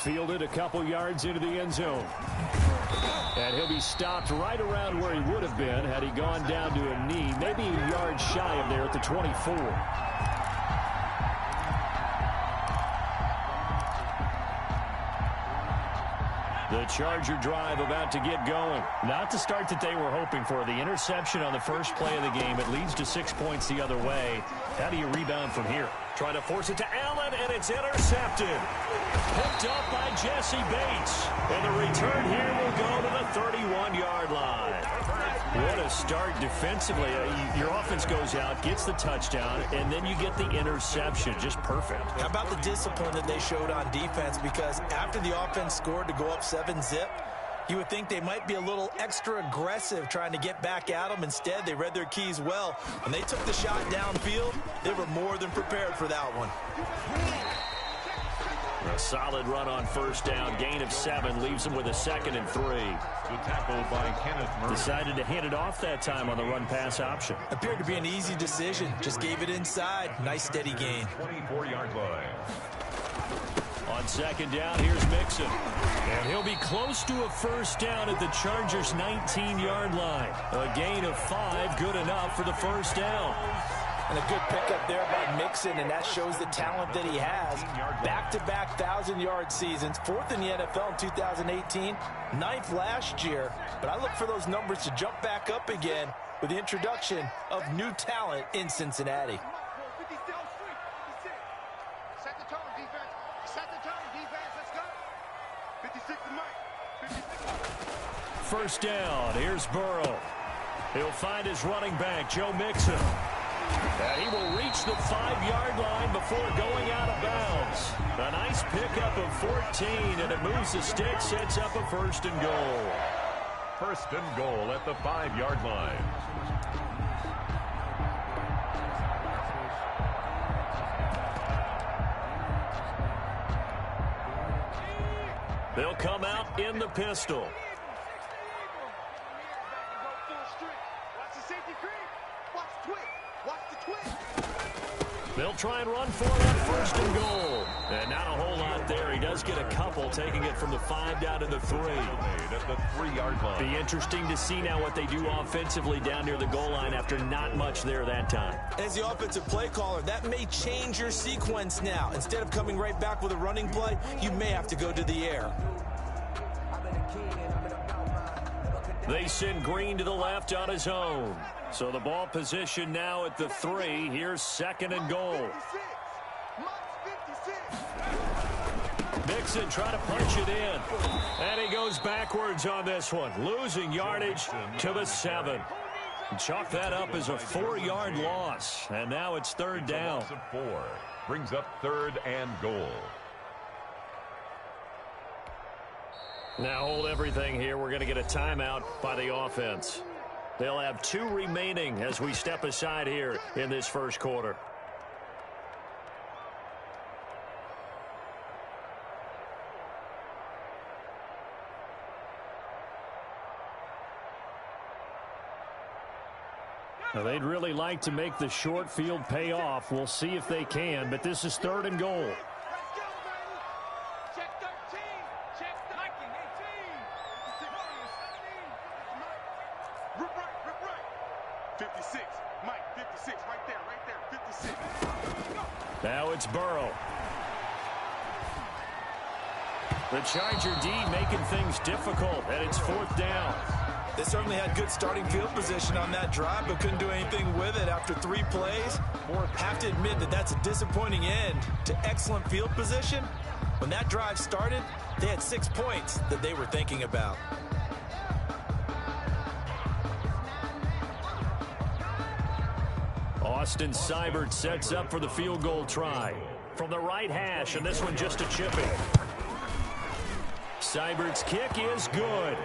Fielded a couple yards into the end zone. And he'll be stopped right around where he would have been had he gone down to a knee, maybe a yard shy of there at the 24. The Charger drive about to get going. Not the start that they were hoping for. The interception on the first play of the game. It leads to 6 points the other way. How do you rebound from here? Trying to force it to Allen, and it's intercepted. Picked up by Jesse Bates. And the return here will go to the 31-yard line. What a start defensively. Your offense goes out, gets the touchdown, and then you get the interception. Just perfect. How about the discipline that they showed on defense? Because after the offense scored to go up 7-zip, you would think they might be a little extra aggressive trying to get back at them. Instead, they read their keys well. When they took the shot downfield, they were more than prepared for that one. A solid run on first down. Gain of 7 leaves him with a 2nd and 3. Good tackle by Kenneth Murray. Decided to hand it off that time on the run-pass option. Appeared to be an easy decision. Just gave it inside. Nice steady gain. 24-yard line. On 2nd down, here's Mixon. And he'll be close to a first down at the Chargers' 19-yard line. A gain of 5, good enough for the first down. And a good pickup there by Mixon, and that shows the talent that he has. Back-to-back 1,000-yard seasons, 4th in the NFL in 2018, 9th last year. But I look for those numbers to jump back up again with the introduction of new talent in Cincinnati. Set the tone, defense. Set the tone, defense. Let's go. 56 to Mike. 56. First down. Here's Burrow. He'll find his running back, Joe Mixon. And he will reach the 5-yard line before going out of bounds. A nice pickup of 14, and it moves the stick, sets up a 1st and goal. 1st and goal at the 5-yard line. They'll come out in the pistol. They'll try and run for it on 1st and goal. And not a whole lot there. He does get a couple, taking it from the 5 down to the 3. At the 3-yard line. Be interesting to see now what they do offensively down near the goal line after not much there that time. As the offensive play caller, that may change your sequence now. Instead of coming right back with a running play, you may have to go to the air. They send Green to the left on his own. So the ball position now at the 3. Here's 2nd and goal. Mixon trying to punch it in. And he goes backwards on this one. Losing yardage to the 7. Chalk that up as a 4-yard loss. And now it's 3rd down. 4 brings up 3rd and goal. Now hold everything here. We're going to get a timeout by the offense. They'll have 2 remaining as we step aside here in this first quarter. Now they'd really like to make the short field pay off. We'll see if they can, but this is 3rd and goal. Now it's Burrow. The Charger D making things difficult, and it's 4th down. They certainly had good starting field position on that drive, but couldn't do anything with it after 3 plays. Have to admit that that's a disappointing end to excellent field position. When that drive started, they had 6 points that they were thinking about. Austin Seibert sets up for the field goal try. From the right hash, and this one just a chipping. Seibert's kick is good.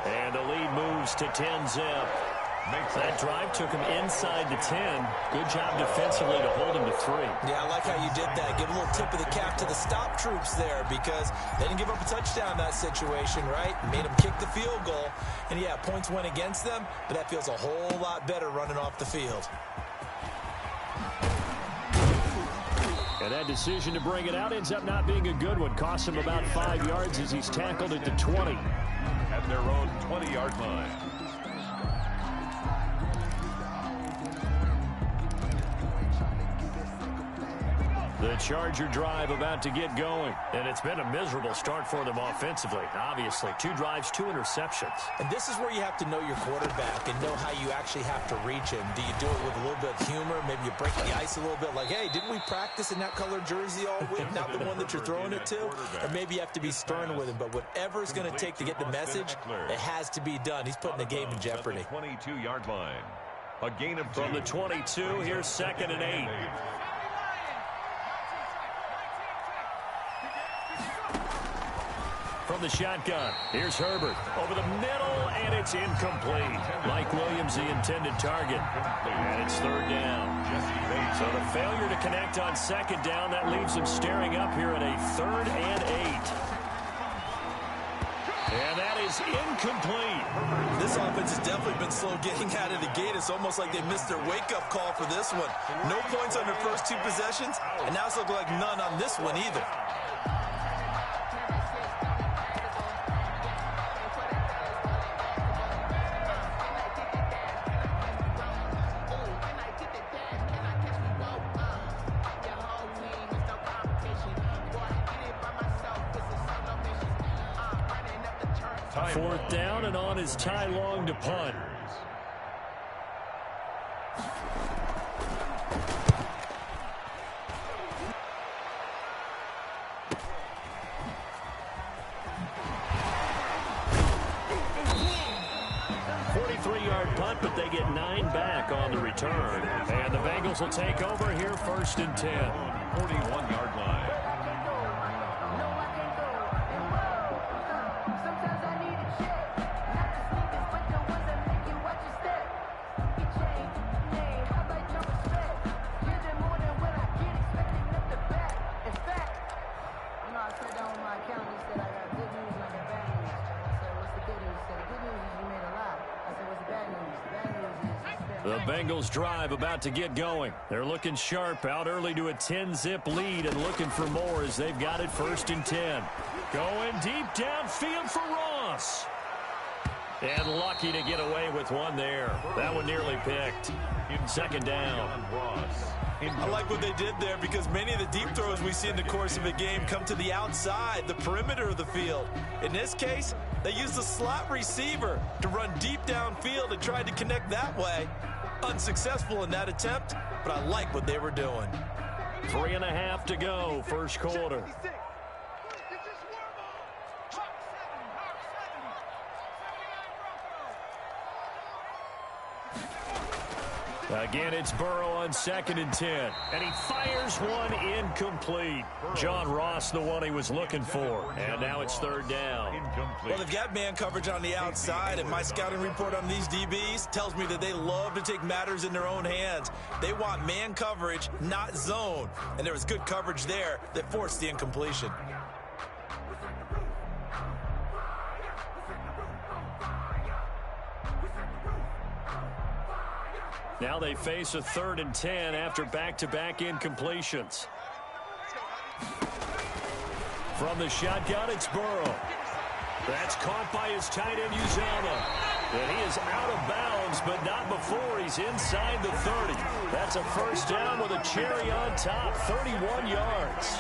And the lead moves to 10-zip. That drive took him inside the 10. Good job defensively to hold him to 3. Yeah, I like how you did that. Give a little tip of the cap to the stop troops there because they didn't give up a touchdown in that situation, right? Made them kick the field goal. And, yeah, points went against them, but that feels a whole lot better running off the field. And that decision to bring it out ends up not being a good one. Costs him about 5 yards as he's tackled at the 20. At their own 20-yard line. The Charger drive about to get going. And it's been a miserable start for them offensively. Obviously, 2 drives, 2 interceptions. And this is where you have to know your quarterback and know how you actually have to reach him. Do you do it with a little bit of humor? Maybe you break the ice a little bit like, hey, didn't we practice in that color jersey all week? Not the one that you're throwing it to? Or maybe you have to be stern with him. But whatever it's going to take to get the message, it has to be done. He's putting the game in jeopardy. 22-yard line. A gain of 2. From the 22, here's 2nd and 8. From the shotgun, here's Herbert. Over the middle, and it's incomplete. Mike Williams, the intended target. And it's 3rd down. So the failure to connect on 2nd down, that leaves them staring up here at a 3rd and 8. And that is incomplete. This offense has definitely been slow getting out of the gate. It's almost like they missed their wake-up call for this one. No points on their first 2 possessions, and now it's looking like none on this one either. Fourth down, and on is Ty Long to punt. Punt, but they get 9 back on the return. And the Bengals will take over here 1st and 10. 41-yard line. The Bengals drive about to get going. They're looking sharp, out early to a 10-zip lead and looking for more as they've got it 1st and 10. Going deep downfield for Ross. And lucky to get away with one there. That one nearly picked. 2nd down. I like what they did there because many of the deep throws we see in the course of a game come to the outside, the perimeter of the field. In this case, they used the slot receiver to run deep downfield and tried to connect that way. Unsuccessful in that attempt, but I like what they were doing. 3.5 to go, 1st quarter. Again, it's Burrow on 2nd and 10. And he fires one incomplete. John Ross, the one he was looking for. And now it's 3rd down. Well, they've got man coverage on the outside, and my scouting report on these DBs tells me that they love to take matters in their own hands. They want man coverage, not zone. And there was good coverage there that forced the incompletion. Now they face a 3rd and 10 after back-to-back incompletions. From the shotgun, it's Burrow. That's caught by his tight end, Uzomah. And he is out of bounds, but not before he's inside the 30. That's a 1st down with a cherry on top, 31 yards.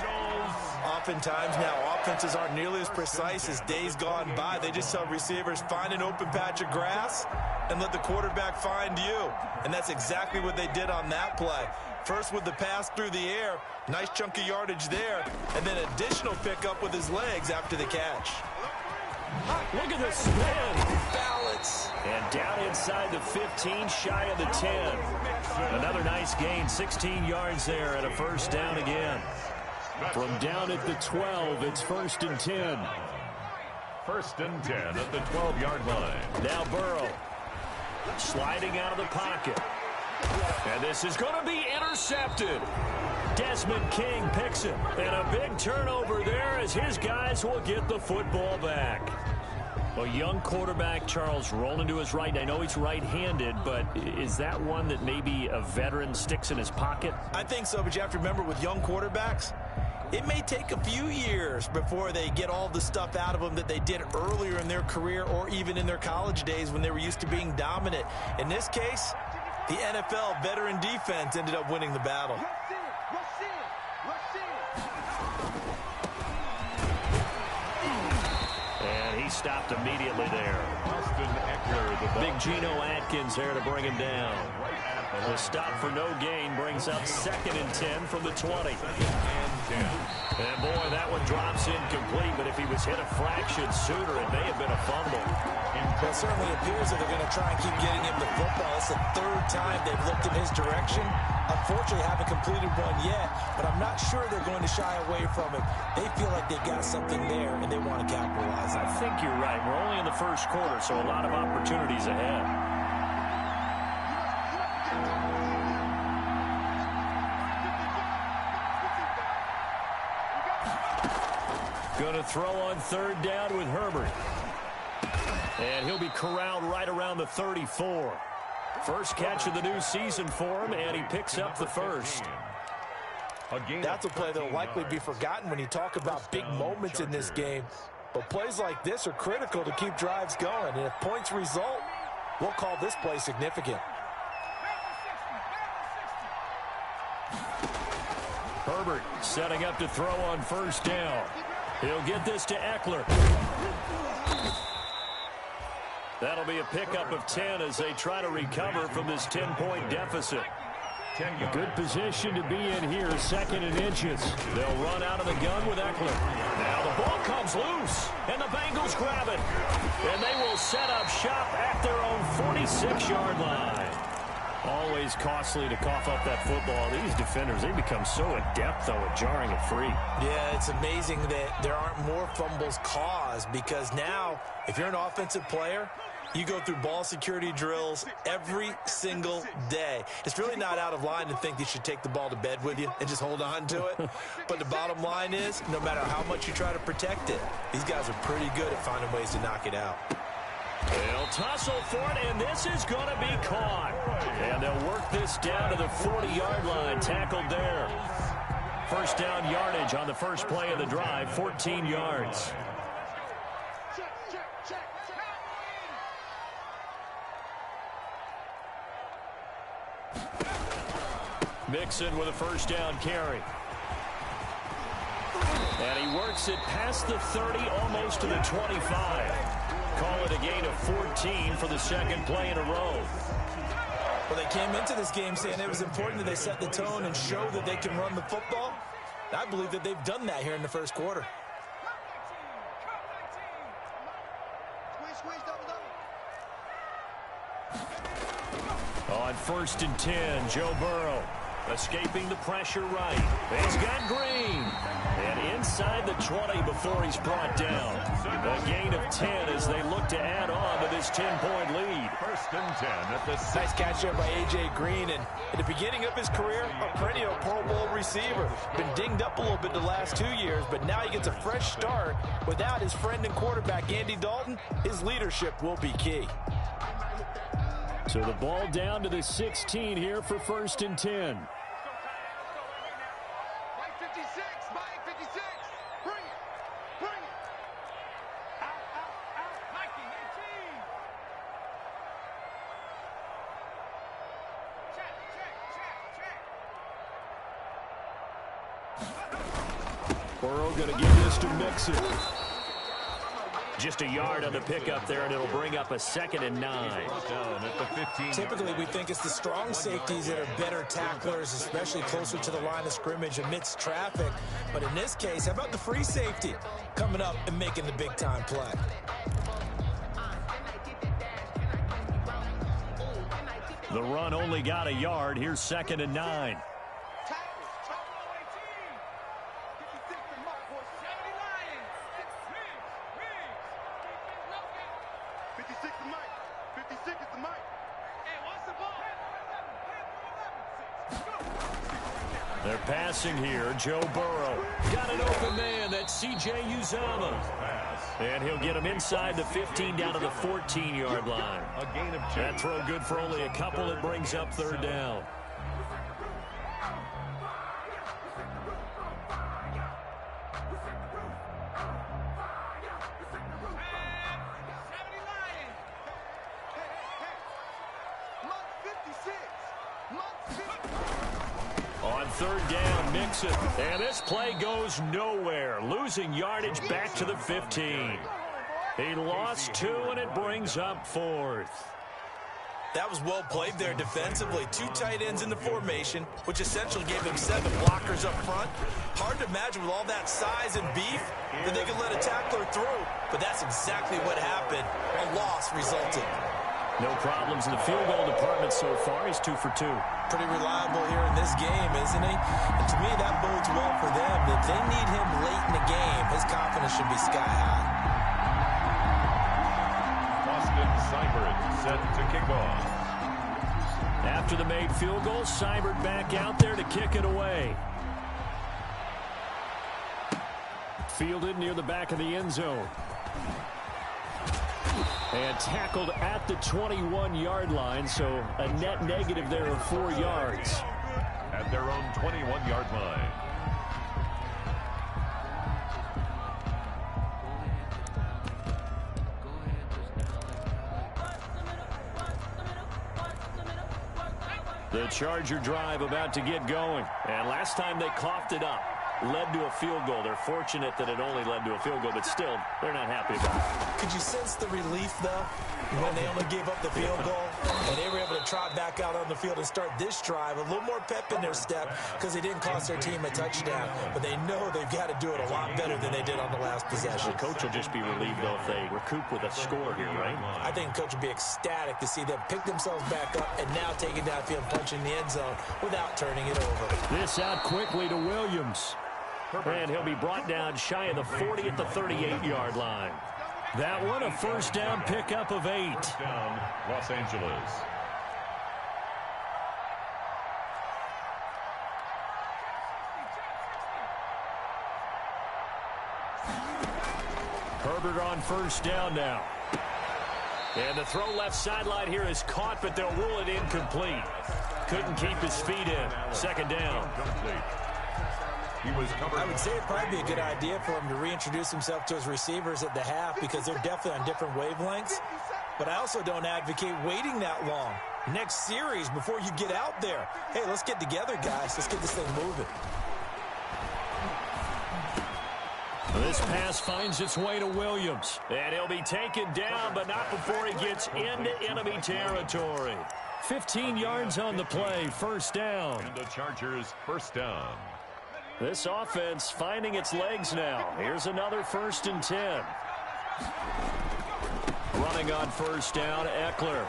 Oftentimes now, offenses aren't nearly as precise as days gone by. They just tell receivers, find an open patch of grass and let the quarterback find you. And that's exactly what they did on that play. First with the pass through the air, nice chunk of yardage there, and then additional pickup with his legs after the catch. Look at the spin. Balance. And down inside the 15, shy of the 10. Another nice gain, 16 yards there and a 1st down again. From down at the 12, it's 1st and 10. 1st and 10 at the 12-yard line. Now Burrow sliding out of the pocket. And this is going to be intercepted. Desmond King picks it. And a big turnover there as his guys will get the football back. A young quarterback, Charles, rolling to his right. I know he's right-handed, but is that one that maybe a veteran sticks in his pocket? I think so, but you have to remember with young quarterbacks, it may take a few years before they get all the stuff out of them that they did earlier in their career or even in their college days when they were used to being dominant. In this case, the NFL veteran defense ended up winning the battle. And he stopped immediately there. Big Geno Atkins there to bring him down. The stop for no gain brings up 2nd and 10 from the 20. And boy, that one drops incomplete, but if he was hit a fraction sooner, it may have been a fumble. Well, it certainly appears that they're going to try and keep getting him the football. It's the 3rd time they've looked in his direction. Unfortunately, haven't completed one yet, but I'm not sure they're going to shy away from it. They feel like they've got something there, and they want to capitalize on it. I think you're right. We're only in the first quarter, so a lot of opportunities ahead. Going to throw on 3rd down with Herbert. And he'll be corralled right around the 34. First catch of the new season for him, and he picks up the first. That's a play that will likely be forgotten when you talk about big moments in this game. But plays like this are critical to keep drives going. And if points result, we'll call this play significant. Herbert setting up to throw on 1st down. He'll get this to Eckler. That'll be a pickup of 10 as they try to recover from this 10-point deficit. Good position to be in here, 2nd and inches. They'll run out of the gun with Eckler. Now the ball comes loose, and the Bengals grab it. And they will set up shop at their own 46-yard line. Always costly to cough up that football. These defenders, they become so adept, though, at jarring it free. Yeah, it's amazing that there aren't more fumbles caused because now, if you're an offensive player, you go through ball security drills every single day. It's really not out of line to think you should take the ball to bed with you and just hold on to it. But the bottom line is, no matter how much you try to protect it, these guys are pretty good at finding ways to knock it out. They'll tussle for it, and this is going to be caught. And they'll work this down to the 40-yard line, tackled there. First down yardage on the first play of the drive, 14 yards. Mixon with a first down carry. And he works it past the 30, almost to the 25. Call it a gain of 14 for the 2nd play in a row. Well, they came into this game saying it was important that they set the tone and show that they can run the football. I believe that they've done that here in the first quarter. On 1st and 10, Joe Burrow escaping the pressure right. He's got Green. And inside the 20 before he's brought down. A gain of 10 as they look to add on to this 10-point lead. 1st and 10 at the 6. Nice catch there by A.J. Green. And at the beginning of his career, a perennial Pro Bowl receiver. Been dinged up a little bit the last 2 years, but now he gets a fresh start. Without his friend and quarterback, Andy Dalton, his leadership will be key. So the ball down to the 16 here for 1st and 10. Burrow going to give this to Mixon. Just a yard on the pickup there, and it'll bring up a 2nd and 9. Typically, we think it's the strong safeties that are better tacklers, especially closer to the line of scrimmage amidst traffic. But in this case, how about the free safety coming up and making the big-time play? The run only got a yard. Here's 2nd and 9. They're passing here. Joe Burrow. Got an open man. That's C.J. And he'll get him inside the 15 down to the 14-yard line. A gain of 2. That throw good for only a couple. It brings up third down. On third down, Mixon. And this play goes nowhere. Losing yardage back to the 15. He lost 2, and it brings up 4th. That was well played there defensively. 2 tight ends in the formation, which essentially gave them 7 blockers up front. Hard to imagine with all that size and beef that they could let a tackler through. But that's exactly what happened. A loss resulted. No problems in the field goal department so far. He's 2 for 2. Pretty reliable here in this game, isn't he? And to me, that bodes well for them. If they need him late in the game, his confidence should be sky high. Seibert set to kick off. After the made field goal, Seibert back out there to kick it away. Fielded near the back of the end zone. And tackled at the 21-yard line, so a net negative there of 4 yards. At their own 21-yard line. The Charger drive about to get going. And last time they coughed it up, led to a field goal. They're fortunate that it only led to a field goal, but still, they're not happy about it. Could you sense the relief, though, when they only gave up the field goal and they were able to trot back out on the field and start this drive? A little more pep in their step because they didn't cost their team a touchdown, but they know they've got to do it a lot better than they did on the last possession. The coach will just be relieved, though, if they recoup with a score here, right? I think the coach will be ecstatic to see them pick themselves back up and now take it downfield, punching the end zone without turning it over. This out quickly to Williams. And he'll be brought down shy of the 40 at the 38-yard line. That one, a first down pickup of 8. First down, Los Angeles. Herbert on first down now. And the throw left sideline here is caught, but they'll rule it incomplete. Couldn't keep his feet in. Second down. I would say it'd probably be a good idea for him to reintroduce himself to his receivers at the half because they're definitely on different wavelengths. But I also don't advocate waiting that long. Next series before you get out there. Hey, let's get together, guys. Let's get this thing moving. This pass finds its way to Williams. And he'll be taken down, but not before he gets into enemy territory. 15 yards on the play, first down. And the Chargers first down. This offense finding its legs now. Here's another 1st and 10. Running on first down, Eckler.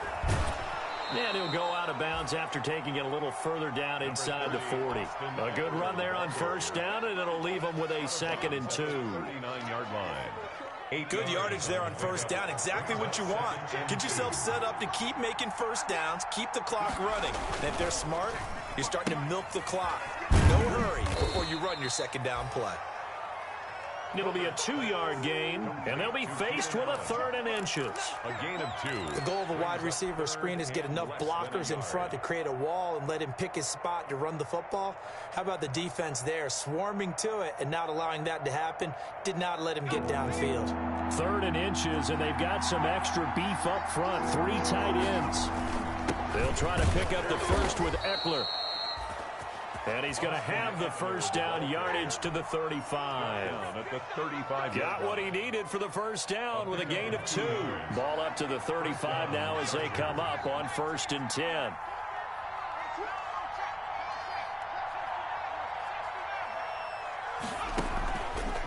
And he'll go out of bounds after taking it a little further down inside the 40. A good run there on first down, and it'll leave him with a 2nd and 2. 39-yard line. Good yardage there on first down. Exactly what you want. Get yourself set up to keep making first downs, keep the clock running. And if they're smart, you're starting to milk the clock. No hurry before you run your second down play. It'll be a 2-yard gain, and they'll be faced with a 3rd and inches. A gain of 2. The goal of a wide receiver screen is get enough blockers in front to create a wall and let him pick his spot to run the football. How about the defense there, swarming to it and not allowing that to happen? Did not let him get downfield. 3rd and inches, and they've got some extra beef up front. 3 tight ends. They'll try to pick up the first with Eckler. And he's going to have the first down, yardage to the 35. At the 35. Got what he needed for the first down with a gain of 2. Ball up to the 35 now as they come up on 1st and 10.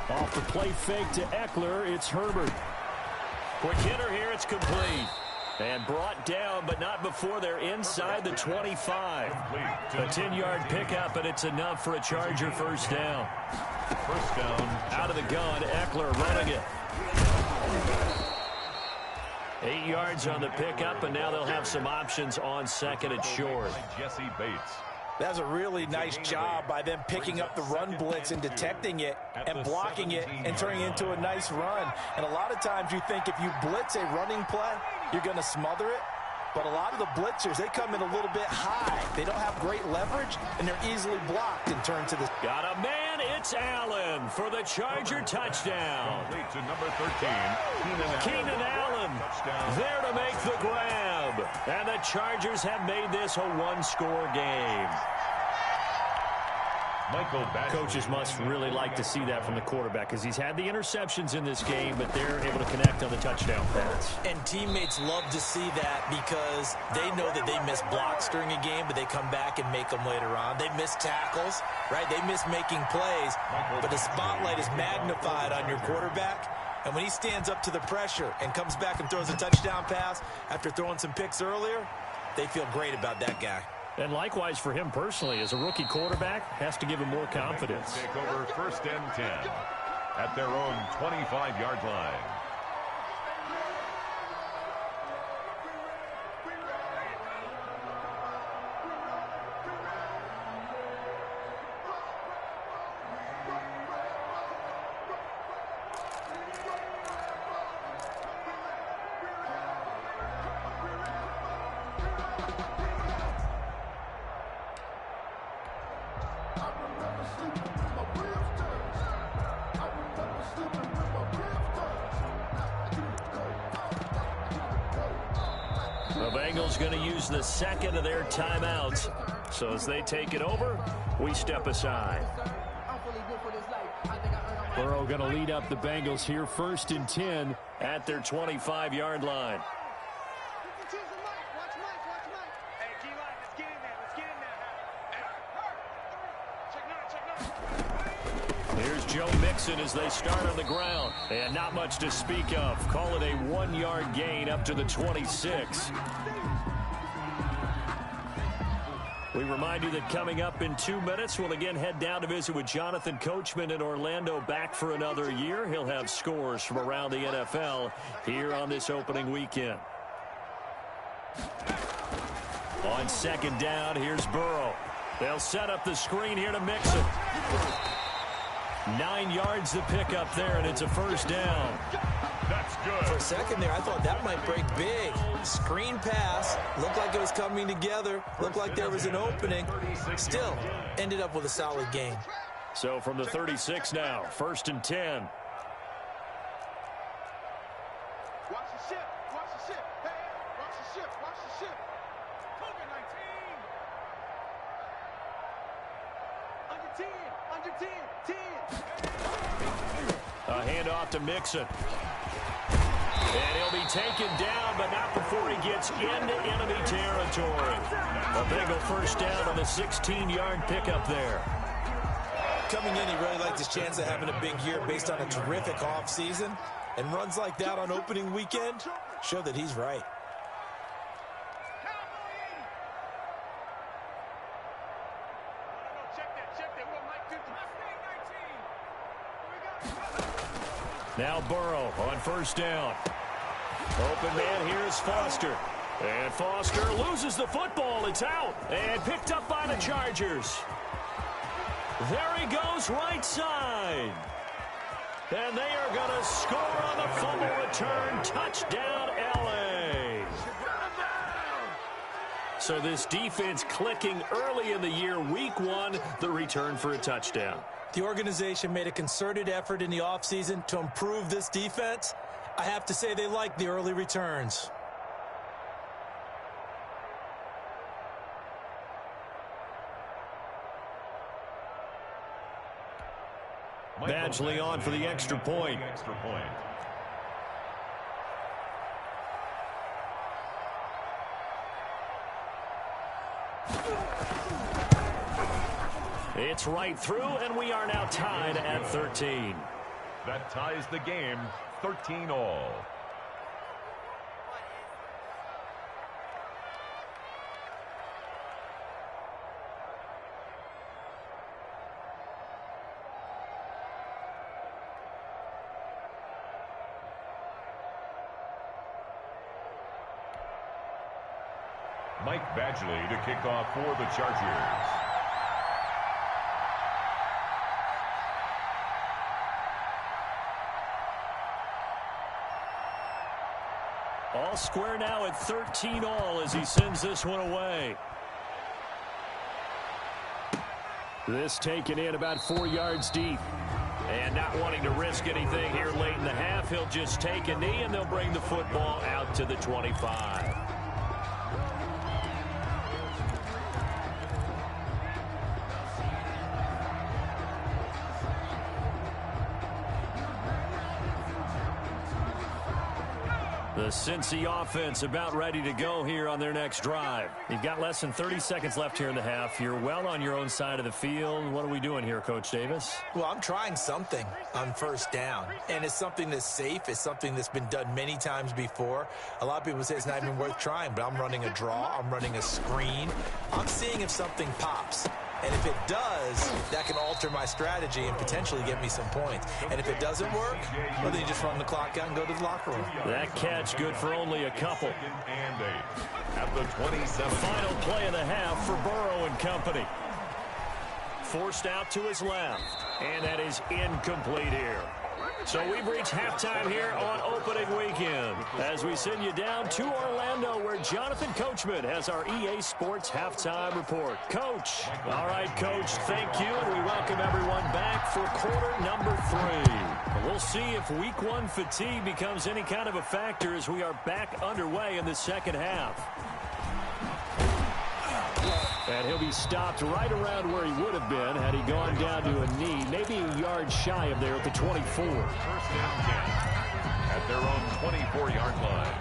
Off the play fake to Eckler, it's Herbert. Quick hitter here, it's complete. And brought down, but not before they're inside the 25. A 10-yard pickup, and it's enough for a Charger first down. First down. Out of the gun, Eckler running it. 8 yards on the pickup, and now they'll have some options on 2nd and short. Jesse Bates. That's a really nice job by them picking up the run blitz and detecting it and blocking it and turning it into a nice run. And a lot of times you think if you blitz a running play, you're going to smother it. But a lot of the blitzers, they come in a little bit high. They don't have great leverage, and they're easily blocked and turned to the... Got a man, it's Allen for the Charger touchdown. Complete to number 13, Keenan Allen there to make the grab. And the Chargers have made this a one-score game. Coaches must really like to see that from the quarterback because he's had the interceptions in this game, but they're able to connect on the touchdown pass. And teammates love to see that because they know that they miss blocks during a game, but they come back and make them later on. They miss tackles, right? They miss making plays, but the spotlight is magnified on your quarterback. And when he stands up to the pressure and comes back and throws a touchdown pass after throwing some picks earlier, they feel great about that guy. And likewise for him personally, as a rookie quarterback, has to give him more confidence. Take over 1st and 10 at their own 25-yard line. The Bengals going to use the second of their timeouts. So as they take it over, we step aside. Burrow going to lead up the Bengals here, 1st and 10 at their 25-yard line. Here's Joe Mixon as they start on the ground. And not much to speak of. Call it a 1-yard gain up to the 26. We remind you that coming up in 2 minutes, we'll again head down to visit with Jonathan Coachman in Orlando, back for another year. He'll have scores from around the NFL here on this opening weekend. On 2nd down, here's Burrow. They'll set up the screen here to Mixon. 9 yards to pick up there, and it's a 1st down. That's good. For a second there, I thought that might break big. Screen pass. Looked like it was coming together. Looked like there was an opening. Still, ended up with a solid gain. So from the 36 now, 1st and 10. Watch the ship. Watch the ship. Hey, watch the ship. Watch the ship. Under 10. 10. A handoff to Mixon. And he'll be taken down, but not before he gets into enemy territory. A Bengal 1st down on the 16-yard pickup there. Coming in, he really liked his chance of having a big year based on a terrific offseason. And runs like that on opening weekend show that he's right. Now Burrow on 1st down. Open man here is Foster. And Foster loses the football. It's out. And picked up by the Chargers. There he goes, right side. And they are going to score on the fumble return. Touchdown, L.A. So this defense clicking early in the year. Week 1, the return for a touchdown. The organization made a concerted effort in the offseason to improve this defense. I have to say they like the early returns. Badgley on for the extra point. It's right through, and we are now tied at 13. That ties the game, 13-all. Mike Badgley to kick off for the Chargers. All square now at 13-all as he sends this one away. This taken in about 4 yards deep. And not wanting to risk anything here late in the half, he'll just take a knee and they'll bring the football out to the 25. The Cincy offense about ready to go here on their next drive. You've got less than 30 seconds left here in the half. You're well on your own side of the field. What are we doing here, Coach Davis? Well, I'm trying something on first down, and it's something that's safe. It's something that's been done many times before. A lot of people say it's not even worth trying, but I'm running a draw. I'm running a screen. I'm seeing if something pops. And if it does, that can alter my strategy and potentially get me some points. And if it doesn't work, well, then you just run the clock out and go to the locker room. That catch good for only a couple. And 8 at the 27. Final play of the half for Burrow and company. Forced out to his left. And that is incomplete here. So we've reached halftime here on opening weekend as we send you down to Orlando where Jonathan Coachman has our EA Sports halftime report. Coach. All right, Coach, thank you, and we welcome everyone back for quarter number 3. We'll see if week 1 fatigue becomes any kind of a factor as we are back underway in the second half. And he'll be stopped right around where he would have been had he gone down to a knee, maybe a yard shy of there at the 24. First down 10 at their own 24-yard line.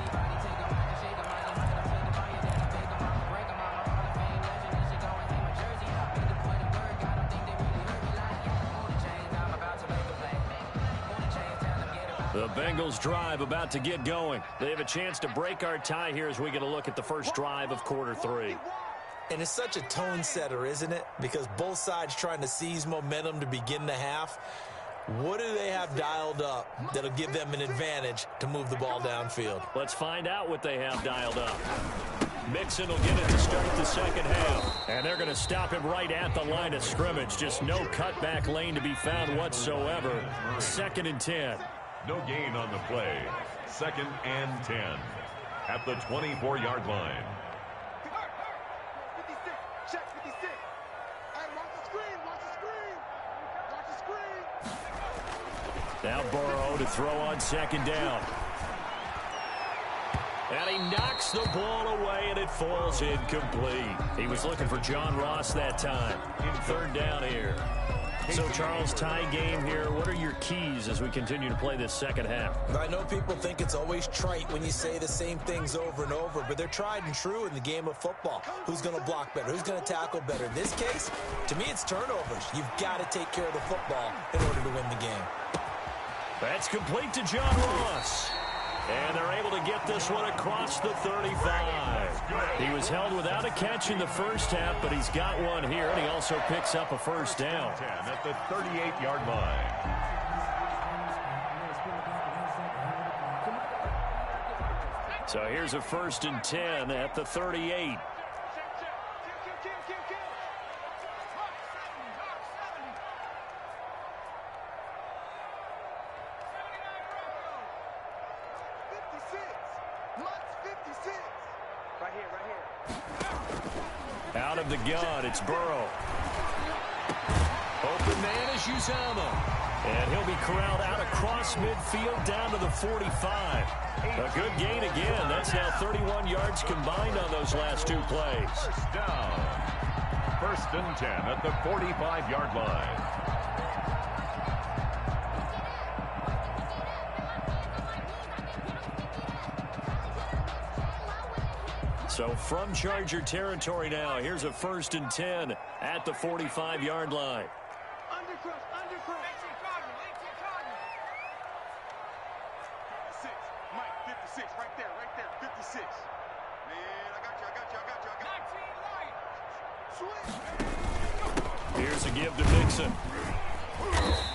The Bengals drive about to get going. They have a chance to break our tie here as we get a look at the first drive of quarter 3. And it's such a tone setter, isn't it? Because both sides trying to seize momentum to begin the half. What do they have dialed up that'll give them an advantage to move the ball downfield? Let's find out what they have dialed up. Mixon will get it to start the second half. And they're going to stop him right at the line of scrimmage. Just no cutback lane to be found whatsoever. 2nd and 10. No gain on the play. 2nd and 10 at the 24-yard line. Check 56. Hey, watch the screen. Watch the screen. Watch the screen. Now Burrow to throw on 2nd down. And he knocks the ball away, and it falls incomplete. He was looking for John Ross that time. 3rd down here. So, Charles, tie game here. What are your keys as we continue to play this second half? I know people think it's always trite when you say the same things over and over, but they're tried and true in the game of football. Who's going to block better? Who's going to tackle better? In this case, to me, it's turnovers. You've got to take care of the football in order to win the game. That's complete to John Ross. And they're able to get this one across the 35. He was held without a catch in the first half, but he's got one here, and he also picks up a first down. 10 at the 38-yard line. So here's a 1st and 10 at the 38. Out of the gun, it's Burrow. Open man is Uzama. And he'll be corralled out across midfield down to the 45. A good gain again. That's now 31 yards combined on those last 2 plays. First down. 1st and 10 at the 45-yard line. So from Charger territory now, here's a 1st and 10 at the 45-yard line. Undercrush, undercrush. 56, Mike, 56, right there, 56. Man, I got you. Switch. Here's a give to Mixon.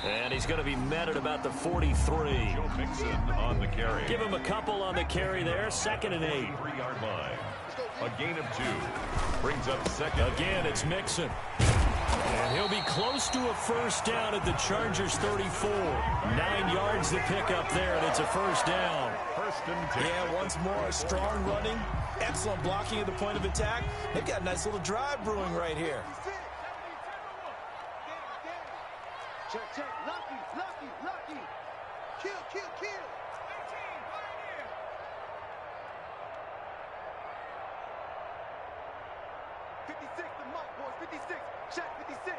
And he's going to be met at about the 43. Joe Mixon on the carry. Give him a couple on the carry there. 2nd and 8. 3-yard line. A gain of 2. Brings up 2nd. Again, it's Mixon. And he'll be close to a first down at the Chargers' 34. 9 yards to pick up there, and it's a first down. First and 10. Yeah, once more, strong running, excellent blocking at the point of attack. They've got a nice little drive brewing right here. Check, check. Lucky, lucky, lucky. Kill, kill, kill. 56, the mark, boys. 56. Check, 56.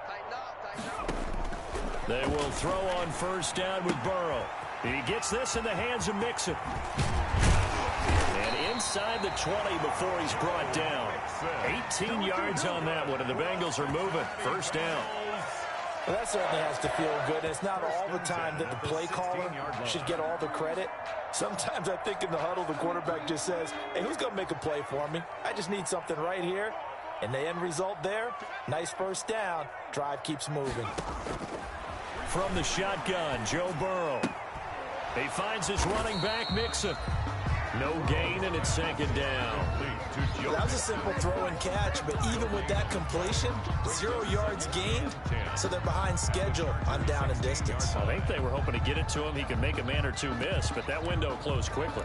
Tighten up, tighten up. They will throw on first down with Burrow. He gets this in the hands of Mixon. And inside the 20 before he's brought down. 18 yards on that one, and the Bengals are moving. First down. Well, that certainly has to feel good. And it's not all the time that the play caller should get all the credit. Sometimes I think in the huddle, the quarterback just says, hey, who's going to make a play for me? I just need something right here. And the end result there, nice first down. Drive keeps moving. From the shotgun, Joe Burrow. He finds his running back, Mixon. No gain, and it's second down. That was a simple throw and catch, but even with that completion, 0 yards gained, so they're behind schedule on down and distance. I think they were hoping to get it to him. He could make a man or two miss, but that window closed quickly.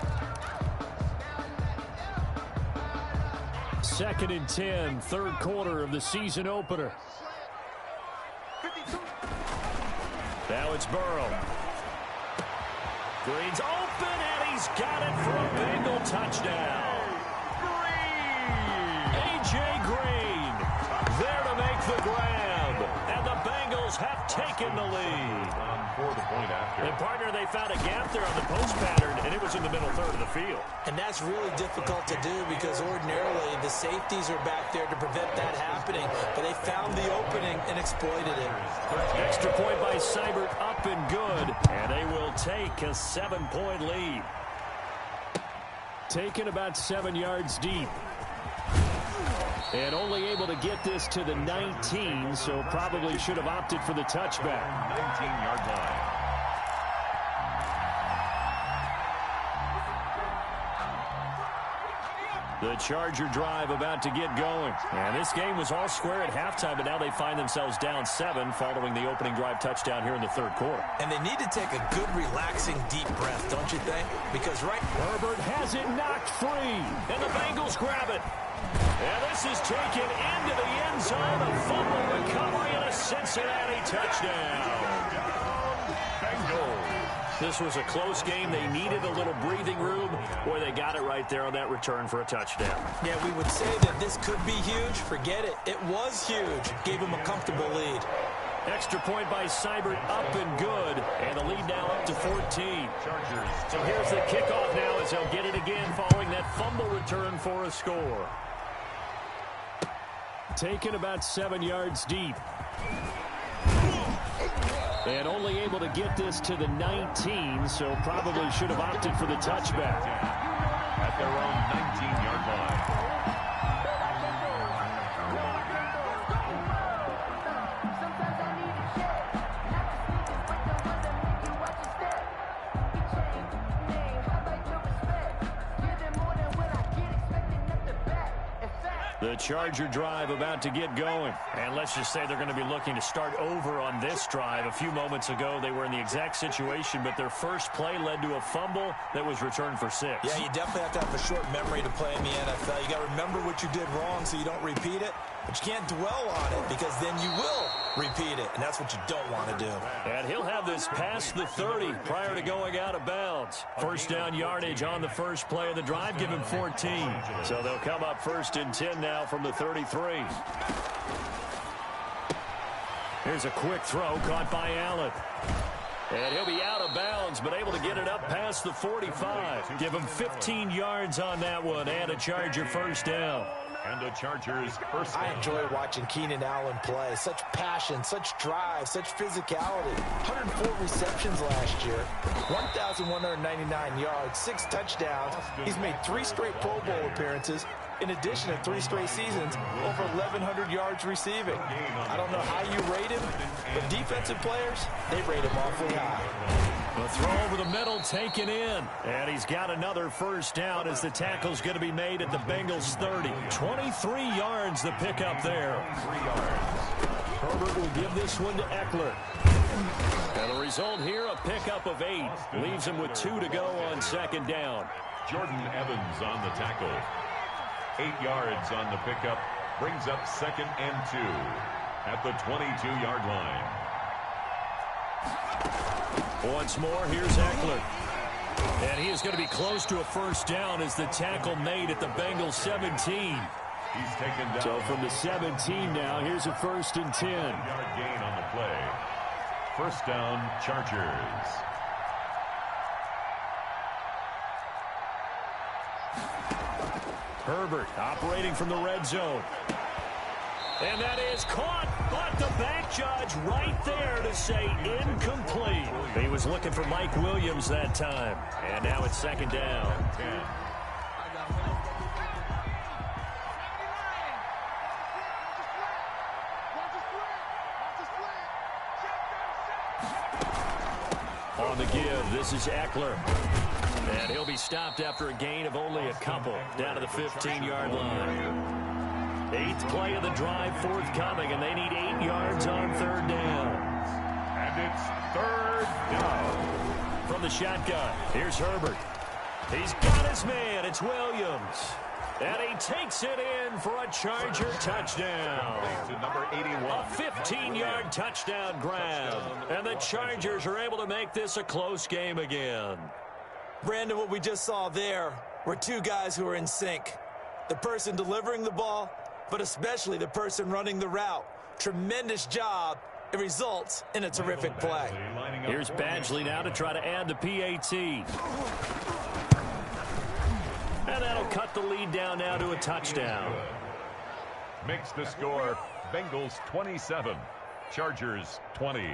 Second and 10, third quarter of the season opener. 52. Now it's Burrow. Green's open, and he's got it for a Bengal touchdown. A.J. Green there to make the grab, and the Bengals have taken the lead. For the point after. And partner, they found a gap there on the post pattern, and it was in the middle third of the field. And that's really difficult to do because ordinarily the safeties are back there to prevent that happening, but they found the opening and exploited it. Extra point by Seibert, up and good, and they will take a 7-point lead. Taken about 7 yards deep. And only able to get this to the 19, so probably should have opted for the touchback. 19-yard line. The Charger drive about to get going. And this game was all square at halftime, but now they find themselves down 7 following the opening drive touchdown here in the third quarter. And they need to take a good, relaxing, deep breath, don't you think? Because Herbert has it knocked free, and the Bengals grab it. And this is taken into the end zone. A fumble recovery and a Cincinnati touchdown. Bengals. This was a close game. They needed a little breathing room. Boy, they got it right there on that return for a touchdown. Yeah, we would say that this could be huge. Forget it. It was huge. Gave them a comfortable lead. Extra point by Seibert, up and good. And the lead now up to 14. Chargers. So here's the kickoff now as they'll get it again following that fumble return for a score. Taken about 7 yards deep. And only able to get this to the 19, so probably should have opted for the touchback. At their own 19-yard line. The Charger drive about to get going. And let's just say they're going to be looking to start over on this drive. A few moments ago, they were in the exact situation, but their first play led to a fumble that was returned for 6. Yeah, you definitely have to have a short memory to play in the NFL. You got to remember what you did wrong so you don't repeat it, but you can't dwell on it because then you will repeat it, and that's what you don't want to do. And he'll have this past the 30 prior to going out of bounds. First down yardage on the first play of the drive, give him 14. So they'll come up first and 10 now from the 33. Here's a quick throw caught by Allen. And he'll be out of bounds, but able to get it up past the 45. Give him 15 yards on that one and a Charger first down. And the Chargers first down. I enjoy watching Keenan Allen play. Such passion, such drive, such physicality. 104 receptions last year, 1,199 yards, 6 touchdowns. He's made 3 straight Pro Bowl appearances. In addition to 3 straight seasons, over 1,100 yards receiving. I don't know how you rate him, but defensive players, they rate him awfully high. A throw over the middle taken in. And he's got another first down as the tackle's going to be made at the Bengals 30. 23 yards the pickup there. 3 yards. Herbert will give this one to Eckler. And the result here, a pickup of 8. Leaves him with 2 to go on second down. Jordan Evans on the tackle. 8 yards on the pickup. Brings up 2nd and 2 at the 22-yard line. Once more, here's Eckler. And he is going to be close to a first down as the tackle made at the Bengals 17. He's taken down. So from the 17 now, here's a 1st and 10. 1-yard gain on the play. First down, Chargers. Herbert operating from the red zone. And that is caught, but the back judge right there to say incomplete. He was looking for Mike Williams that time. And now it's 2nd down. 10. On the give, this is Eckler. And he'll be stopped after a gain of only a couple, down to the 15-yard line. 8th play of the drive forthcoming, and they need 8 yards on 3rd down. And it's 3rd down. From the shotgun, here's Herbert. He's got his man. It's Williams. And he takes it in for a Charger touchdown. To number 81. A 15-yard touchdown grab. And the Chargers are able to make this a close game again. Brandon, what we just saw there were 2 guys who are in sync. The person delivering the ball, but especially the person running the route. Tremendous job. It results in a terrific play. Here's Badgley now to try to add the PAT. And that'll cut the lead down now to a touchdown. Makes the score Bengals 27, Chargers 20.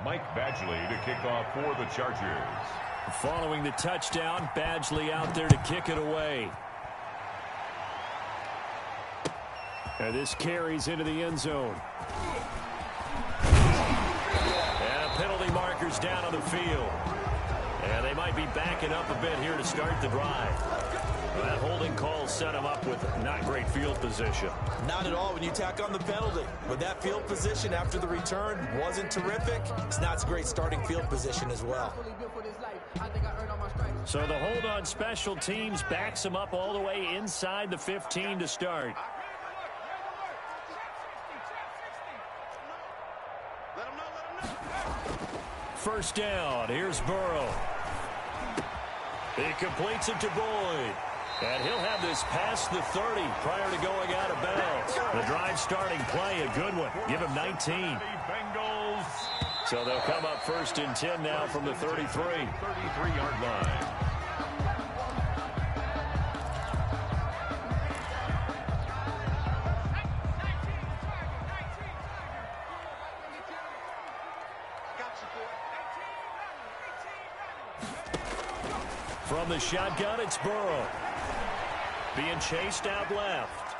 Mike Badgley to kick off for the Chargers. Following the touchdown, Badgley out there to kick it away. And this carries into the end zone. And a penalty marker's down on the field. And they might be backing up a bit here to start the drive. That holding call set him up with not great field position. Not at all when you tack on the penalty. With that field position after the return wasn't terrific, it's not a great starting field position as well. So the hold on special teams backs him up all the way inside the 15 to start. First down, here's Burrow. He completes it to Boyd. And he'll have this past the 30 prior to going out of bounds. The drive starting play, a good one. Give him 19. Bengals. So they'll come up 1st and 10 now from the 33. 33-yard line. From the shotgun, it's Burrow. Being chased out left.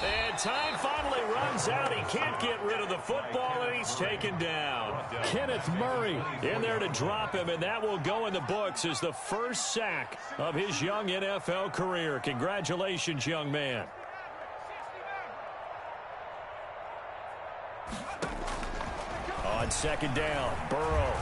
And time finally runs out. He can't get rid of the football, and he's taken down. Kenneth Murray in there to drop him, and that will go in the books as the first sack of his young NFL career. Congratulations, young man. On 2nd down, Burrow.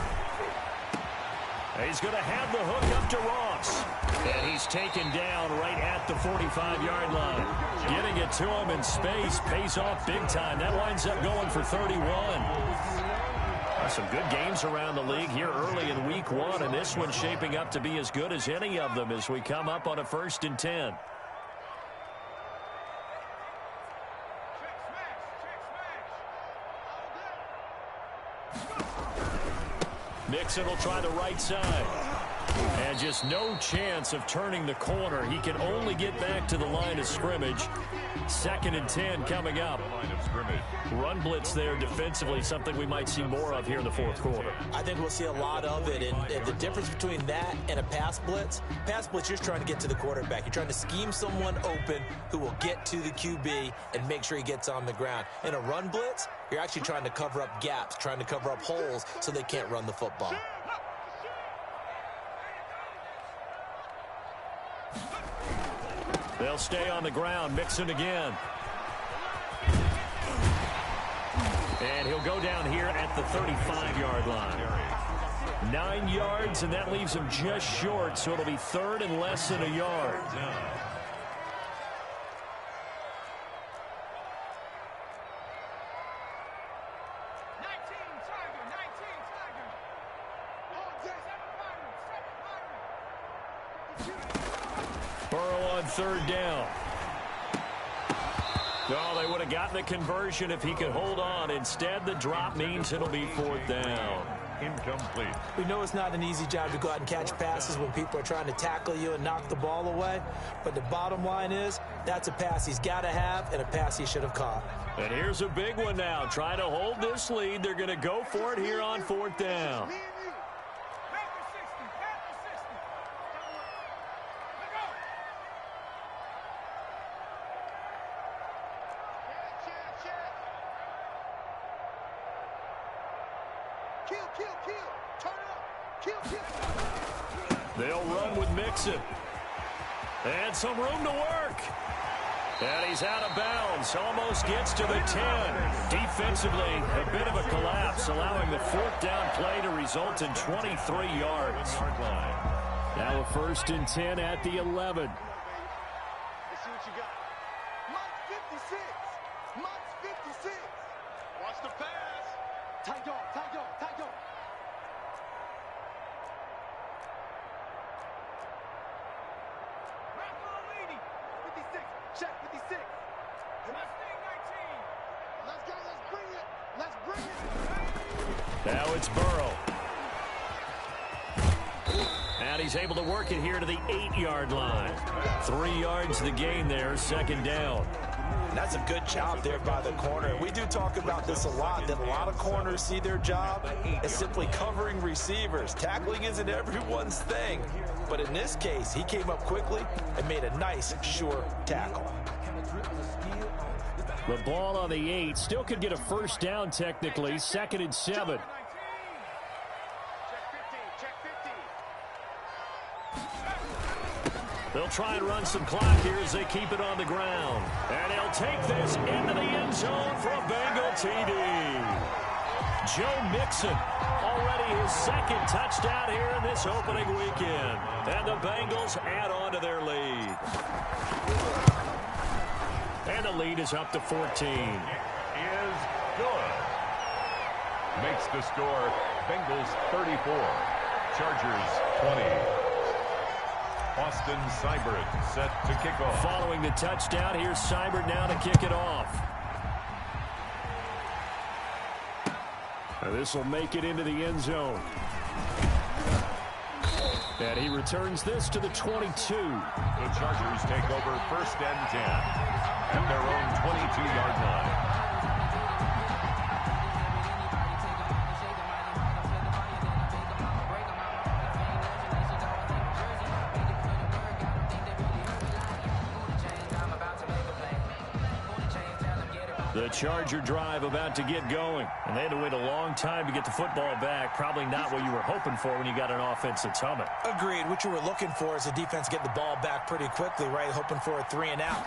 He's going to have the hook up to Ross. And he's taken down right at the 45-yard line. Getting it to him in space pays off big time. That winds up going for 31. Some good games around the league here early in week 1, and this one's shaping up to be as good as any of them as we come up on a 1st and 10. Mixon will try the right side. And just no chance of turning the corner. He can only get back to the line of scrimmage. 2nd and 10 coming up. Run blitz there defensively, something we might see more of here in the 4th quarter. I think we'll see a lot of it. And the difference between that and a pass blitz, you're just trying to get to the quarterback. You're trying to scheme someone open who will get to the QB and make sure he gets on the ground. In a run blitz, you're actually trying to cover up gaps, trying to cover up holes so they can't run the football. They'll stay on the ground. Mixon again. And he'll go down here at the 35-yard line. 9 yards, and that leaves him just short, so it'll be 3rd and less than a yard. Burrow on 3rd down. Oh, they would have gotten the conversion if he could hold on. Instead, the drop means it'll be 4th down. Incomplete. We know it's not an easy job to go out and catch passes when people are trying to tackle you and knock the ball away. But the bottom line is, that's a pass he's got to have and a pass he should have caught. And here's a big one now. Trying to hold this lead. They're going to go for it here on 4th down. They'll run with Mixon. And some room to work. And he's out of bounds. Almost gets to the 10. Defensively, a bit of a collapse, allowing the 4th down play to result in 23 yards. Now a 1st and 10 at the 11. Let's see what you got. Mike 56. Mike 56. Watch the pass. Tight dog, tight dog, tight dog. Check 56. Let's go. Let's bring it. Let's bring it. Now it's Burrow. And he's able to work it here to the 8-yard line. 3 yards the gain there, 2nd down. That's a good job there by the corner. We do talk about this a lot, that a lot of corners see their job as simply covering receivers. Tackling isn't everyone's thing. But in this case, he came up quickly and made a nice, sure tackle. The ball on the 8. Still could get a 1st down technically. 2nd and 7. They'll try and run some clock here as they keep it on the ground. And he'll take this into the end zone for a Bengal TD. Joe Mixon, already his 2nd touchdown here in this opening weekend. And the Bengals add on to their lead. And the lead is up to 14. Is good. Makes the score Bengals 34, Chargers 20. Austin Seibert set to kick off. Following the touchdown, here's Seibert now to kick it off. This will make it into the end zone. And he returns this to the 22. The Chargers take over 1st and 10 at their own 22-yard line. The Charger drive about to get going. And they had to wait a long time to get the football back. Probably not what you were hoping for when you got an offense that's humming. Agreed. What you were looking for is the defense getting the ball back pretty quickly, right? Hoping for a 3 and out.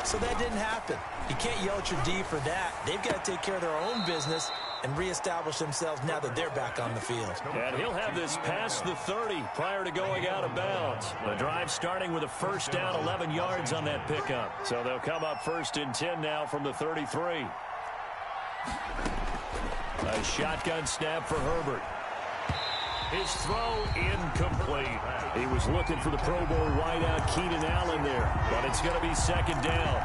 So that didn't happen. You can't yell at your D for that. They've got to take care of their own business and reestablish themselves now that they're back on the field. And he'll have this past the 30 prior to going out of bounds. The drive starting with a 1st down, 11 yards on that pickup. So they'll come up 1st and 10 now from the 33. A shotgun snap for Herbert. His throw incomplete. He was looking for the Pro Bowl wideout Keenan Allen there, but it's going to be second down.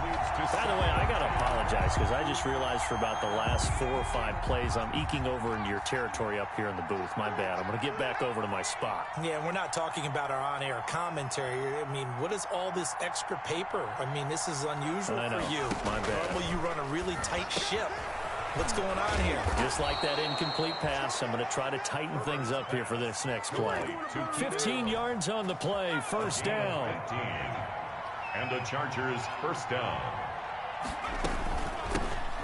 By the way, I got to apologize because I just realized for about the last 4 or 5 plays, I'm eking over into your territory up here in the booth. My bad. I'm going to get back over to my spot. Yeah, we're not talking about our on-air commentary. I mean, what is all this extra paper? I mean, this is unusual for you. My bad. Normally you run a really tight ship. What's going on here? Just like that incomplete pass, I'm going to try to tighten things up here for this next play. 15 yards on the play, first down. And the Chargers first down.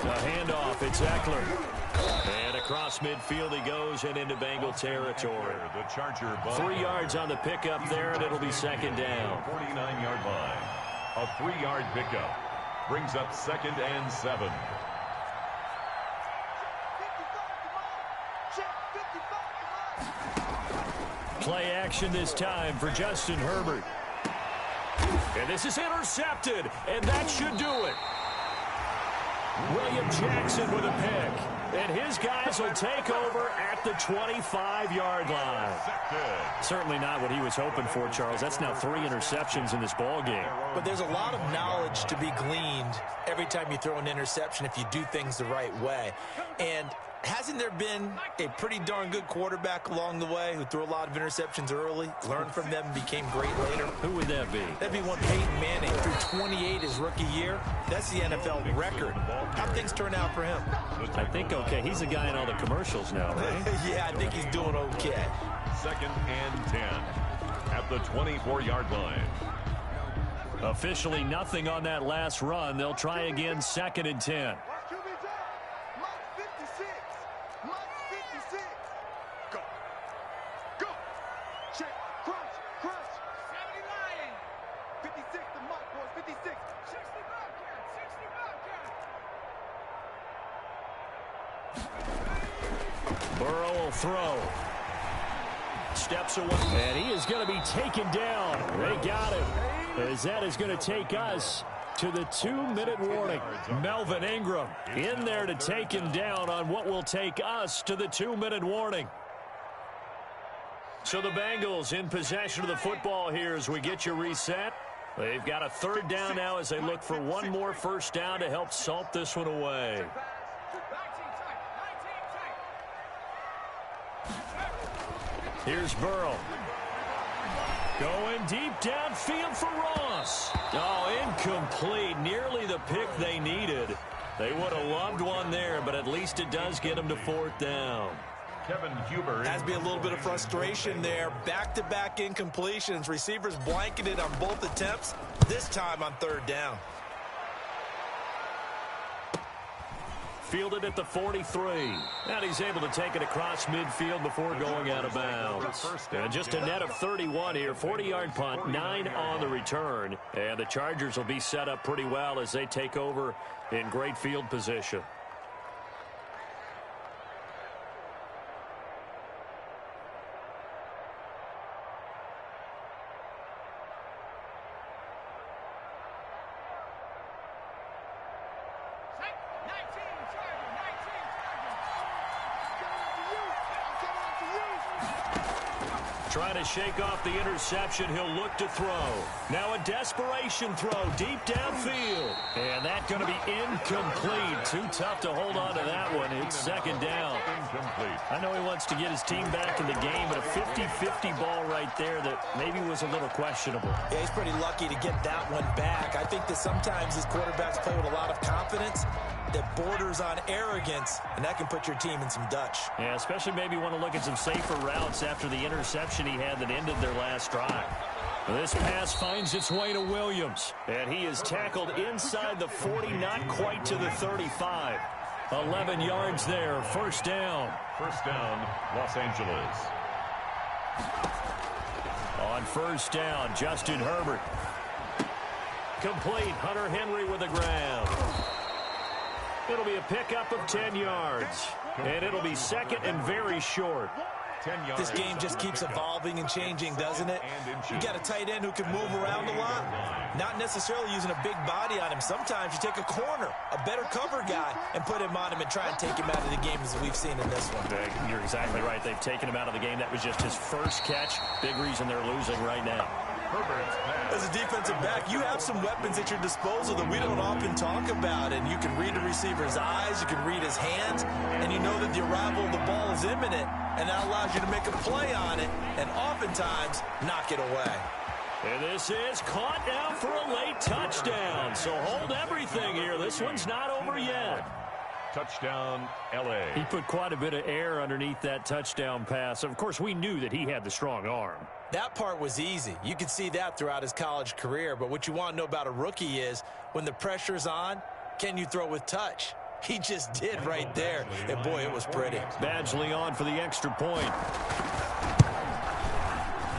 The handoff, it's Eckler. And across midfield he goes and into Bengal territory. The Charger 3 yards on the pickup there, and it'll be second down. 49-yard line. A 3-yard pickup brings up 2nd and 7. Play action this time for Justin Herbert. And this is intercepted, and that should do it. William Jackson with a pick. And his guys will take over at the 25-yard line. Certainly not what he was hoping for, Charles. That's now 3 interceptions in this ball game. But there's a lot of knowledge to be gleaned every time you throw an interception if you do things the right way. And hasn't there been a pretty darn good quarterback along the way who threw a lot of interceptions early, learned from them, and became great later? Who would that be? That'd be one Peyton Manning. Threw 28 his rookie year. That's the NFL record. How'd things turn out for him? I think okay. He's a guy in all the commercials now, right? Yeah, I think he's doing okay. 2nd and 10 at the 24-yard line. Officially nothing on that last run. They'll try again, 2nd and 10. Burrow will throw. Steps away. And he is going to be taken down. They got him. As that is going to take us to the 2-minute warning. Melvin Ingram in there to take him down on what will take us to the 2-minute warning. So the Bengals in possession of the football here as we get you reset. They've got a 3rd down now as they look for one more first down to help salt this one away. Here's Burrow. Going deep downfield for Ross. Oh, incomplete. Nearly the pick they needed. They would have loved one there, but at least it does get them to 4th down. Kevin Huber. Has to be a little bit of frustration there. Back-to-back incompletions. Receivers blanketed on both attempts, this time on 3rd down. Fielded at the 43. And he's able to take it across midfield before going out of bounds. And just a net of 31 here. 40-yard punt, 9 on the return. And the Chargers will be set up pretty well as they take over in great field position. Trying to shake off the interception. He'll look to throw. Now a desperation throw deep downfield. And that's going to be incomplete. Too tough to hold on to that one. It's 2nd down. Incomplete. I know he wants to get his team back in the game, but a 50-50 ball right there that maybe was a little questionable. Yeah, he's pretty lucky to get that one back. I think that sometimes his quarterbacks play with a lot of confidence that borders on arrogance, and that can put your team in some Dutch. Yeah, especially maybe want to look at some safer routes after the interception he had that ended their last drive. This pass finds its way to Williams, and he is tackled inside the 40, not quite to the 35. 11 yards there, 1st down. 1st down, Los Angeles. On 1st down, Justin Herbert. Complete, Hunter Henry with the grab. It'll be a pickup of 10 yards, and it'll be 2nd and very short. This game just keeps evolving and changing, doesn't it? You got a tight end who can move around a lot, not necessarily using a big body on him. Sometimes you take a corner, a better cover guy, and put him on him and try and take him out of the game, as we've seen in this one. You're exactly right. They've taken him out of the game. That was just his first catch. Big reason they're losing right now. As a defensive back, you have some weapons at your disposal that we don't often talk about, and you can read the receiver's eyes, you can read his hands, and you know that the arrival of the ball is imminent, and that allows you to make a play on it and oftentimes knock it away. And this is caught down for a late touchdown. So hold everything here. This one's not over yet. Touchdown, L.A. He put quite a bit of air underneath that touchdown pass. Of course, we knew that he had the strong arm. That part was easy. You could see that throughout his college career. But what you want to know about a rookie is when the pressure's on, can you throw with touch? He just did right there. And, boy, it was pretty. Badgley on for the extra point.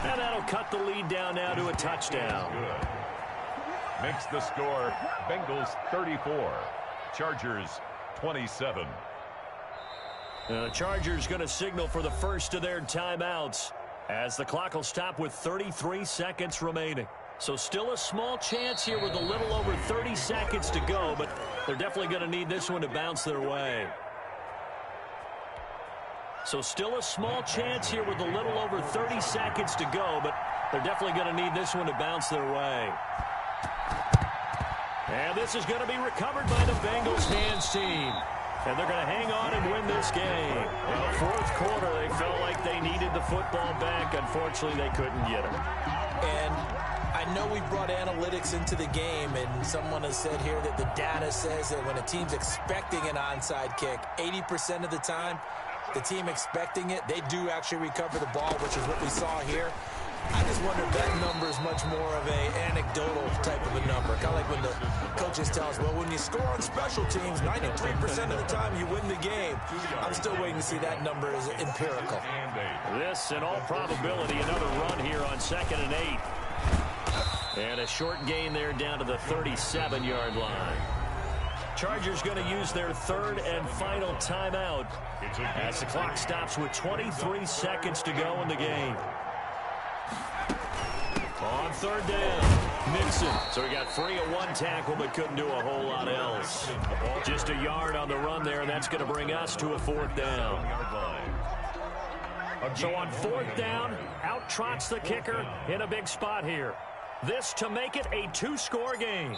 And that'll cut the lead down now to a touchdown. Good. Makes the score Bengals 34, Chargers 27. The Chargers going to signal for the first of their timeouts as the clock will stop with 33 seconds remaining. So still a small chance here with a little over 30 seconds to go, but they're definitely going to need this one to bounce their way. So still a small chance here with a little over 30 seconds to go, but they're definitely going to need this one to bounce their way. And this is going to be recovered by the Bengals hands team. And they're going to hang on and win this game. In the fourth quarter, they felt like they needed the football back. Unfortunately, they couldn't get it. And I know we brought analytics into the game, and someone has said here that the data says that when a team's expecting an onside kick, 80% of the time, the team expecting it, they do actually recover the ball, which is what we saw here. I just wonder if that number is much more of an anecdotal type of a number. Kind of like when the coaches tell us, well, when you score on special teams, 93% of the time you win the game. I'm still waiting to see that number as empirical. This, in all probability, another run here on 2nd and 8. And a short gain there down to the 37-yard line. Chargers going to use their third and final timeout as the clock stops with 23 seconds to go in the game. On third down, Mixon. So he got free at one tackle but couldn't do a whole lot else. Just a yard on the run there, and that's going to bring us to a fourth down. So on fourth down, out trots the kicker in a big spot here. This to make it a two-score game.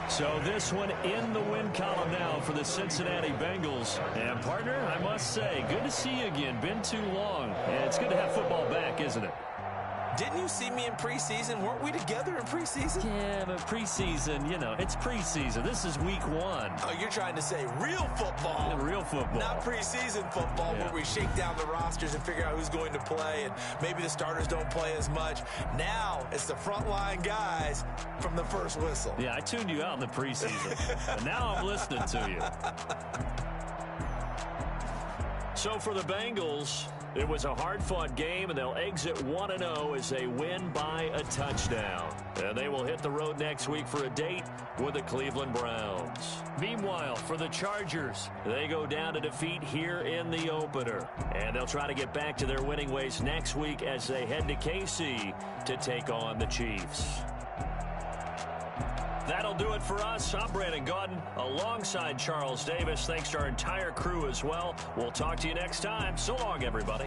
So this one in the win column now for the Cincinnati Bengals. And, partner, I must say, good to see you again. Been too long. And it's good to have football back, isn't it? Didn't you see me in preseason? Weren't we together in preseason? Yeah, but preseason, you know, it's preseason. This is week 1. Oh, you're trying to say real football. Yeah, real football. Not preseason football, yeah, where we shake down the rosters and figure out who's going to play, and maybe the starters don't play as much. Now it's the frontline guys from the first whistle. Yeah, I tuned you out in the preseason. And now I'm listening to you. So for the Bengals, it was a hard-fought game, and they'll exit 1-0 as they win by a touchdown. And they will hit the road next week for a date with the Cleveland Browns. Meanwhile, for the Chargers, they go down to defeat here in the opener. And they'll try to get back to their winning ways next week as they head to KC to take on the Chiefs. That'll do it for us. I'm Brandon Gaudin alongside Charles Davis. Thanks to our entire crew as well. We'll talk to you next time. So long, everybody.